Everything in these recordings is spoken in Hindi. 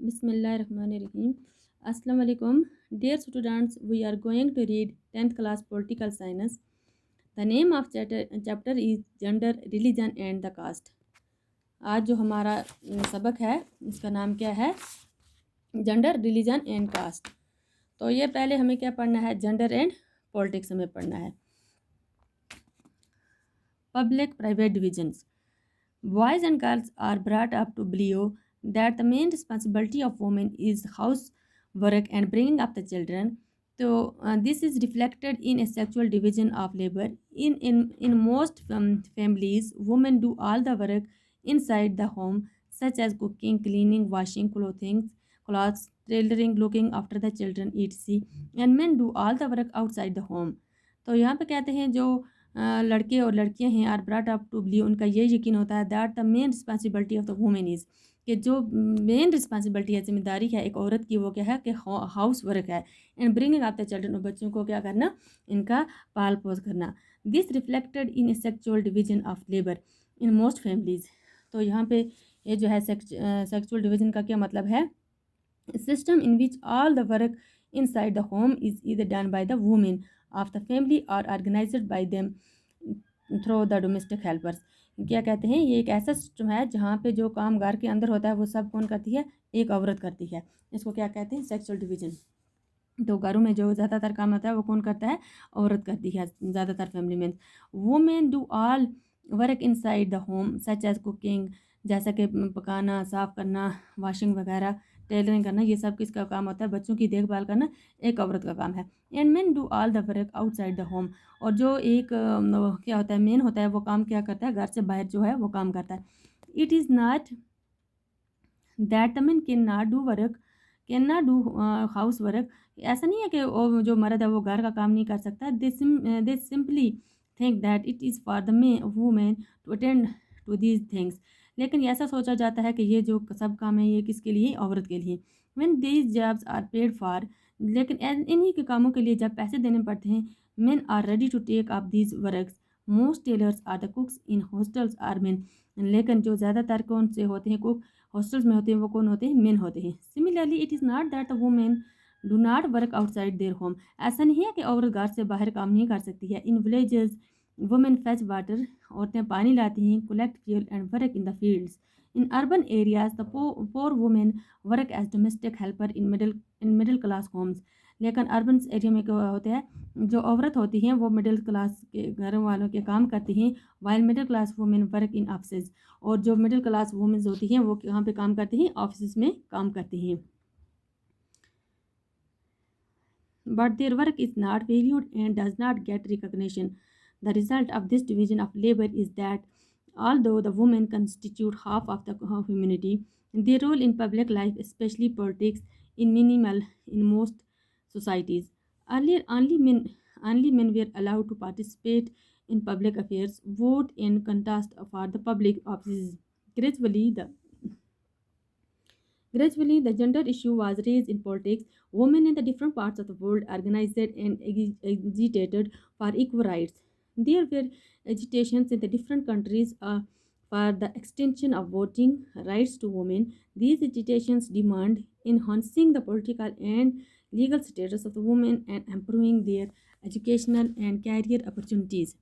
Bismillahirrahmanirrahim. Assalamu alaikum. Dear students, we are going to read 10th class political science. The name of chapter is Gender, Religion and the Caste. आज जो हमारा सबक है इसका नाम क्या है? Gender, religion and caste. तो ये पहले हमें क्या पढ़ना है? जेंडर एंड पॉलिटिक्स हमें पढ़ना है. Public private divisions. Boys and girls are brought up to believe that the main responsibility of women is housework and bringing up the children. So this is reflected in a sexual division of labor. In most families, women do all the work inside the home, such as cooking, cleaning, washing clothes, tailoring, looking after the children, etc. And men do all the work outside the home. तो यहाँ पे कहते हैं जो लड़के और लड़कियां हैं are brought up to believe, उनका ये यकीन होता है that the main responsibility of the women is, कि जो मेन रिस्पॉन्सिबिलिटी है, जिम्मेदारी है एक औरत की, वो क्या है कि हाउस वर्क है, and bringing up the children, और बच्चों को क्या करना, इनका पाल पोस करना. This reflected in A sexual division of labour in most families. तो यहाँ पे ये जो है सेक्चुअल डिवीजन का क्या मतलब है? System in which all the work inside the home is either done by the women of the family or organized by them through the domestic helpers. क्या कहते हैं, ये एक ऐसा सिस्टम है जहाँ पे जो काम घर के अंदर होता है वो सब कौन करती है? एक औरत करती है. इसको क्या कहते हैं? Sexual division. तो घरों में जो ज़्यादातर काम होता है वो कौन करता है? औरत करती है ज़्यादातर फैमिली में. Women do all work inside the home such as cooking, जैसा कि पकाना, साफ़ करना, वॉशिंग वगैरह, टेलरिंग करना, ये सब किसका काम होता है? बच्चों की देखभाल करना एक औरत का काम है. And main do all the work outside the home, और जो एक क्या होता है, मेन होता है, वो काम क्या करता है? घर से बाहर जो है वो काम करता है. It is not that the main can not do house work. ऐसा नहीं है कि वो जो मर्द है वो घर का काम नहीं कर सकता. They simply think that it is for the women to attend to these things. लेकिन ऐसा सोचा जाता है कि ये जो सब काम है ये किसके लिए? औरत के लिए. When these jobs are paid for, लेकिन इन्हीं के कामों के लिए जब पैसे देने पड़ते हैं, men are ready to take up these works. Most tailors are the cooks in hostels are men. लेकिन जो ज़्यादातर कौन से होते हैं कुक हॉस्टल्स में होते हैं वो कौन होते हैं? मेन होते हैं. Similarly it is not that the women do not work outside their home. ऐसा नहीं है कि औरत घर से बाहर काम नहीं कर सकती है. In villages women fetch water, औरतें पानी लाती हैं, collect fuel and work in the fields. In urban areas the poor women work as domestic helper in middle class homes. लेकिन अर्बन एरिया में क्या होता है, जो औरत होती हैं वो मिडिल क्लास के घर वालों के काम करती हैं, while middle class women work in office. और जो मिडिल क्लास वुमेन्स होती हैं वो कहाँ पे काम करती हैं? ऑफिस में काम करती हैं. But their work is not valued and does not get recognition. The result of this division of labor is that although the women constitute half of the humanity, their role in public life, especially politics, is minimal in most societies. Earlier, only men were allowed to participate in public affairs, vote, and contest for the public offices. Gradually, the Gradually, the gender issue was raised in politics. Women in the different parts of the world organized and agitated for equal rights. There were agitations in the different countries for the extension of voting rights to women. These agitations demand enhancing the political and legal status of the women and improving their educational and career opportunities.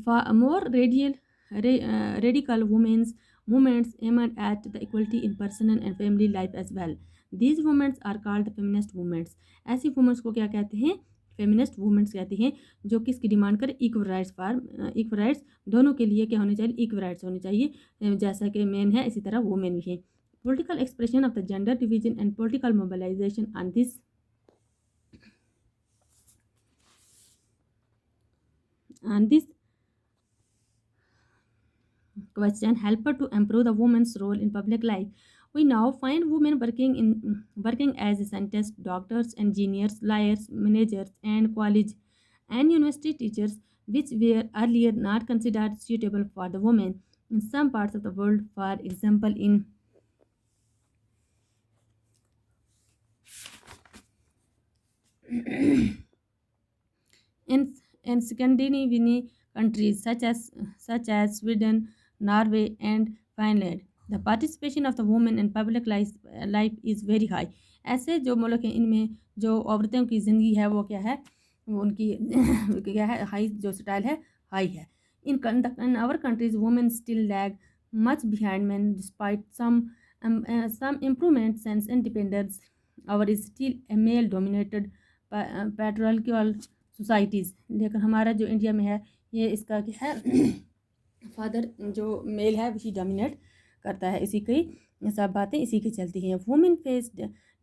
For more radical women's movements aimed at the equality in personal and family life as well. These movements are called the feminist movements. ऐसी वुमेंट्स को क्या कहते हैं? फेमिनिस्ट वुमेंट्स कहते हैं, जो किसकी डिमांड करें? इक्वल राइट्स दोनों के लिए क्या होने चाहिए? इक्वल राइट्स होने चाहिए. जैसा कि मेन है इसी तरह वुमेन भी है. Political expression of the gender division and political mobilization on this question help to improve the women's role in public life. We now find women working as scientists, doctors, engineers, lawyers, managers, and college and university teachers, which were earlier not considered suitable for the women. In some parts of the world, for example, in Scandinavian countries such as Sweden, Norway, and Finland, the participation of the women in public life is very high. ऐसे जो मुल्क हैं इनमें जो औरतों की ज़िंदगी है वो क्या है, वो उनकी क्या है, हाई जो स्टाइल है हाई है। In our countries women still lag much behind man despite some improvements and independence. Our is still a male dominated patriarchal societies। लेकिन हमारा जो इंडिया में है ये इसका क्या है फादर जो मेल है वही डोमिनेट करता है, इसी की सब बातें इसी की चलती हैं। Women face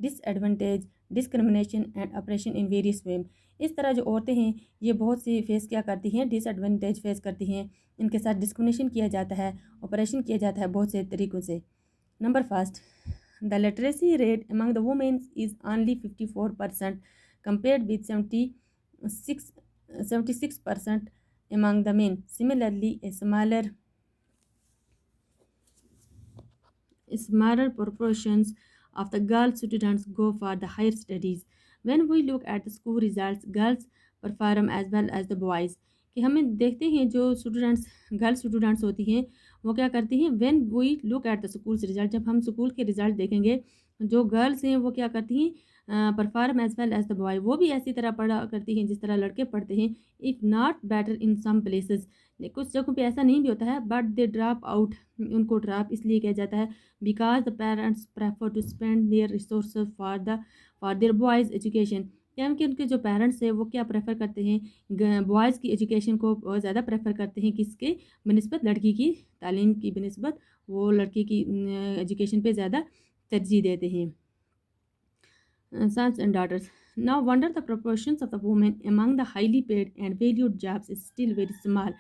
disadvantage discrimination and operation in various वे। इस तरह जो औरतें हैं ये बहुत सी फेस क्या करती हैं, डिसएडवांटेज फेस करती हैं, इनके साथ डिस्क्रिमिनेशन किया जाता है, ऑपरेशन किया जाता है बहुत से तरीक़ों से। Number first, the literacy rate among the women is only 54% compared with 76% among the men. Similarly, a smaller proportions of the girl students go for the higher studies. When we look at the school results, girls perform as well as the boys। कि हमें देखते हैं जो स्टूडेंट्स गर्ल स्टूडेंट्स होती हैं वो क्या करती हैं, when we look at the schools result, जब हम स्कूल के रिजल्ट देखेंगे जो गर्ल्स हैं वो क्या करती हैं, perform as well as the boy, वो भी ऐसी तरह पढ़ा करती हैं जिस तरह लड़के पढ़ते हैं। If not better in some places, कुछ जगहों पे ऐसा नहीं भी होता है, बट दे ड्रॉप आउट, उनको ड्रॉप इसलिए किया जाता है because the parents prefer to spend their resource for their boys education. क्योंकि उनके जो पेरेंट्स हैं वो क्या प्रेफर करते हैं, बॉयज़ की एजुकेशन को ज़्यादा प्रेफर करते हैं, किसके बनस्बत, लड़की की तालीम की बनस्बत वो लड़की की एजुकेशन पे ज़्यादा तरजीह देते हैं। Sons and daughters. No wonder the proportions of the women among the highly paid and valued jobs is still very small.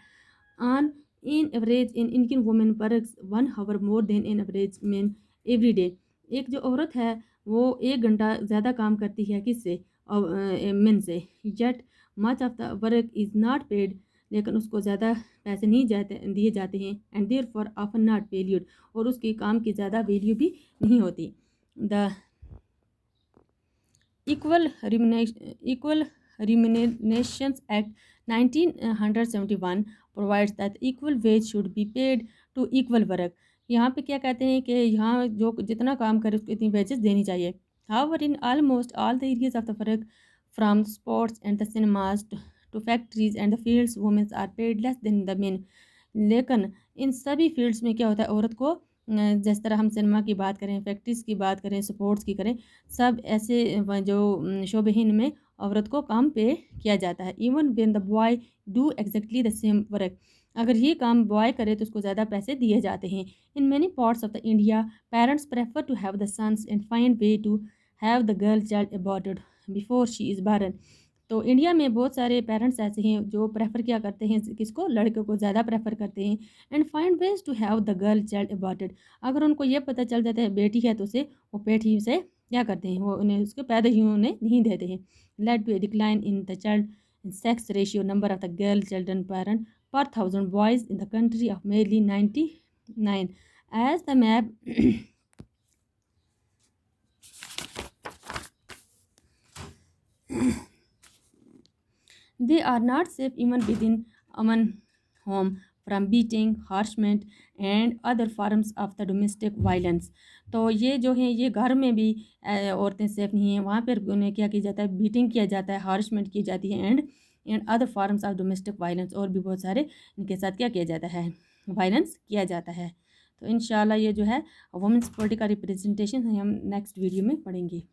On in average, an Indian woman works 1 hour more than an average man every day. एक जो औरत है वो 1 घंटा ज़्यादा काम करती है किससे, मेन से। Yet much of the work is not paid, लेकिन उसको ज़्यादा पैसे नहीं दिए जाते हैं, and therefore often not valued, और उसके काम की ज़्यादा वैल्यू भी नहीं होती। The Equal Remunerations Act 1971 provides that equal wage should be paid to equal work। यहाँ पे क्या कहते हैं कि यहाँ जो जितना काम करे उसको इतनी वेजेस देनी चाहिए। However, in almost all the areas of the work, from sports and the cinemas to factories and the fields, women are paid less than the men। लेकिन इन सभी फील्ड्स में क्या होता है, औरत को जिस तरह हम सिनेमा की बात करें, फैक्ट्रीज़ की बात करें, स्पोर्ट्स की करें, सब ऐसे जो शोबे हैं इनमें औरत को काम पे किया जाता है। Even when the boy do exactly the same work, अगर ये काम बॉय करे तो उसको ज़्यादा पैसे दिए जाते हैं। In many parts of the India parents prefer to have the sons and find way to have the girl child aborted before she is born. तो इंडिया में बहुत सारे पेरेंट्स ऐसे हैं जो प्रेफर क्या करते हैं, किसको, लड़कों को ज़्यादा प्रेफर करते हैं। And find ways to have the girl child aborted, अगर उनको ये पता चल जाता है बेटी है तो उसे वो पेटी से क्या करते हैं, वो उन्हें उसको पैदा ही उन्हें नहीं देते हैं। Led to a decline in the child sex ratio number of the girl children parent per 1000 boys in the country of mainly 99 as the map. They are not safe even within one home from beating, harassment and other forms of the domestic violence। तो ये जो है ये घर में भी औरतें सेफ नहीं हैं, वहाँ पर उन्हें क्या किया जाता है, बीटिंग किया जाता है, हॉरसमेंट की जाती है and other forms of domestic violence, और भी बहुत सारे इनके साथ क्या किया जाता है, वायलेंस किया जाता है। तो इंशाल्लाह ये जो है वुमेन्स पॉलिटिकल रिप्रेजेंटेशन हम नेक्स्ट वीडियो में पढ़ेंगे।